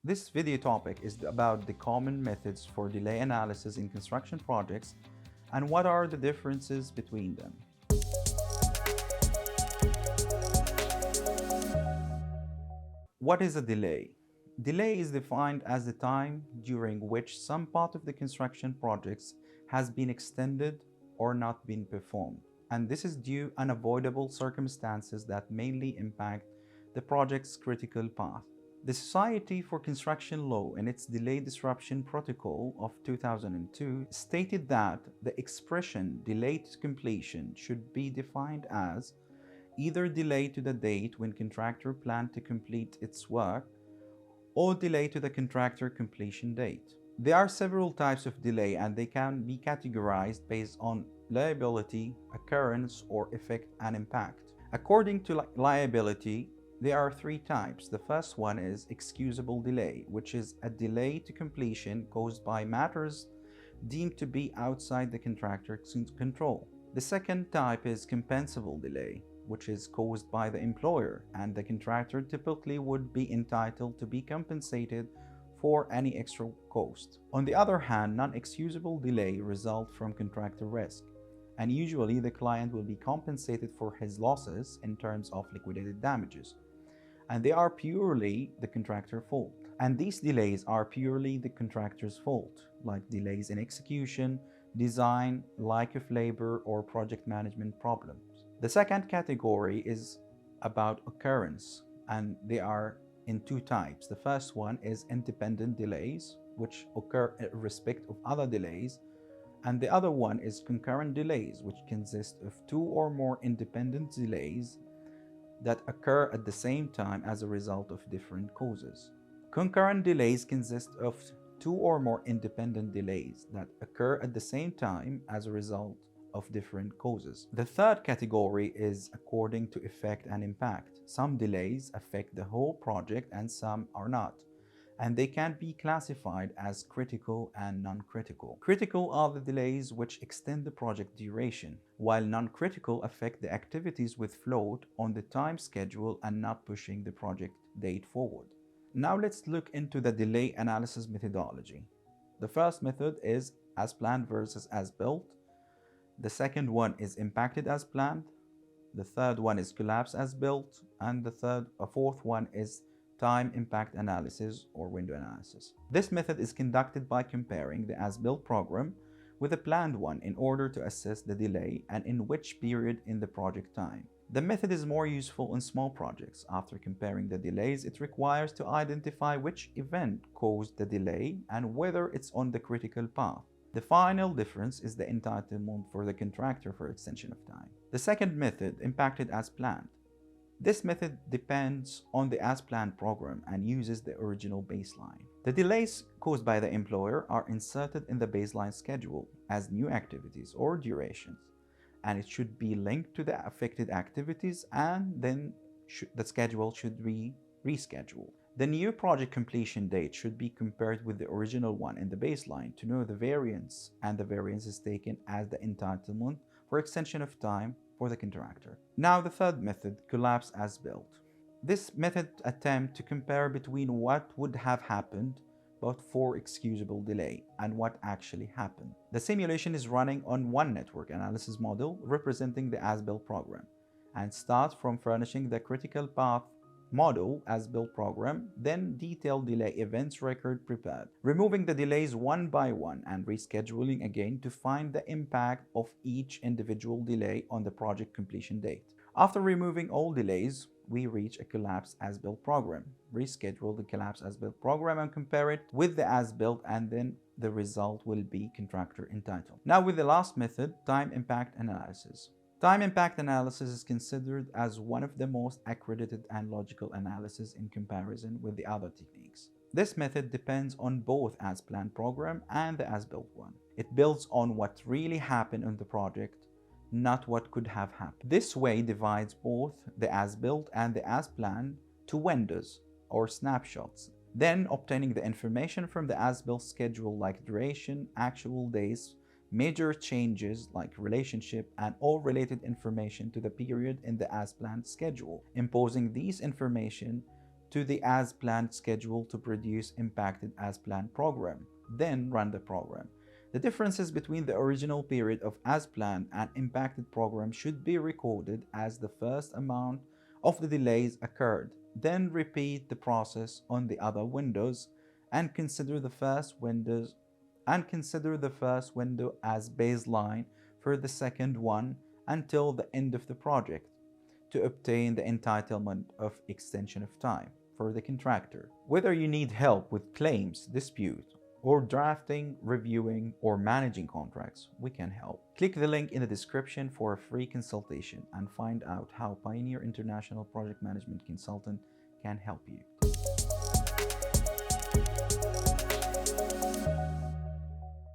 This video topic is about the common methods for delay analysis in construction projects and what are the differences between them. What is a delay? Delay is defined as the time during which some part of the construction projects has been extended or not been performed. And this is due to unavoidable circumstances that mainly impact the project's critical path. The Society for Construction Law, in its Delay Disruption Protocol of 2002, stated that the expression delayed completion should be defined as either delay to the date when contractor planned to complete its work or delay to the contractor completion date. There are several types of delay and they can be categorized based on liability, occurrence, or effect and impact. According to liability, there are three types. The first one is excusable delay, which is a delay to completion caused by matters deemed to be outside the contractor's control. The second type is compensable delay, which is caused by the employer, and the contractor typically would be entitled to be compensated for any extra cost. On the other hand, non-excusable delay results from contractor risk, and usually the client will be compensated for his losses in terms of liquidated damages, and they are purely the contractor's fault. And these delays are purely the contractor's fault, like delays in execution, design, lack of labor, or project management problems. The second category is about occurrence, and they are in two types. The first one is independent delays, which occur in respect of other delays, and the other one is concurrent delays, which consist of two or more independent delays that occur at the same time as a result of different causes. Concurrent delays consist of two or more independent delays that occur at the same time as a result of different causes. The third category is according to effect and impact. Some delays affect the whole project and some are not, and they can be classified as critical and non-critical. Critical are the delays which extend the project duration, while non-critical affect the activities with float on the time schedule and not pushing the project date forward. Now let's look into the delay analysis methodology. The first method is as planned versus as built. The second one is impacted as planned. The third one is collapse as built. And the fourth one is time impact analysis or window analysis. This method is conducted by comparing the as-built program with a planned one in order to assess the delay and in which period in the project time. The method is more useful in small projects. After comparing the delays, it requires to identify which event caused the delay and whether it's on the critical path. The final difference is the entitlement for the contractor for extension of time. The second method, impacted as planned. This method depends on the as-planned program and uses the original baseline. The delays caused by the employer are inserted in the baseline schedule as new activities or durations, and it should be linked to the affected activities, and then the schedule should be rescheduled. The new project completion date should be compared with the original one in the baseline to know the variance, and the variance is taken as the entitlement for extension of time for the contractor. Now the third method, collapse as built. This method attempts to compare between what would have happened but for excusable delay and what actually happened. The simulation is running on one network analysis model representing the as-built program and starts from furnishing the critical path model as-built program, then detailed delay events record prepared, removing the delays one by one and rescheduling again to find the impact of each individual delay on the project completion date. After removing all delays, we reach a collapse as-built program, reschedule the collapse as-built program and compare it with the as-built, and then the result will be contractor entitled. Now with the last method, time impact analysis. Time impact analysis is considered as one of the most accredited and logical analysis in comparison with the other techniques. This method depends on both as-planned program and the as-built one. It builds on what really happened on the project, not what could have happened. This way divides both the as-built and the as-planned to windows or snapshots, then obtaining the information from the as-built schedule like duration, actual days, major changes like relationship, and all related information to the period in the as-planned schedule, imposing these information to the as-planned schedule to produce impacted as-planned program, then run the program. The differences between the original period of as-planned and impacted program should be recorded as the first amount of the delays occurred. Then repeat the process on the other windows and consider the first window as baseline for the second one until the end of the project to obtain the entitlement of extension of time for the contractor. Whether you need help with claims, dispute, or drafting, reviewing, or managing contracts, we can help. Click the link in the description for a free consultation and find out how Pioneer International Project Management Consultant can help you.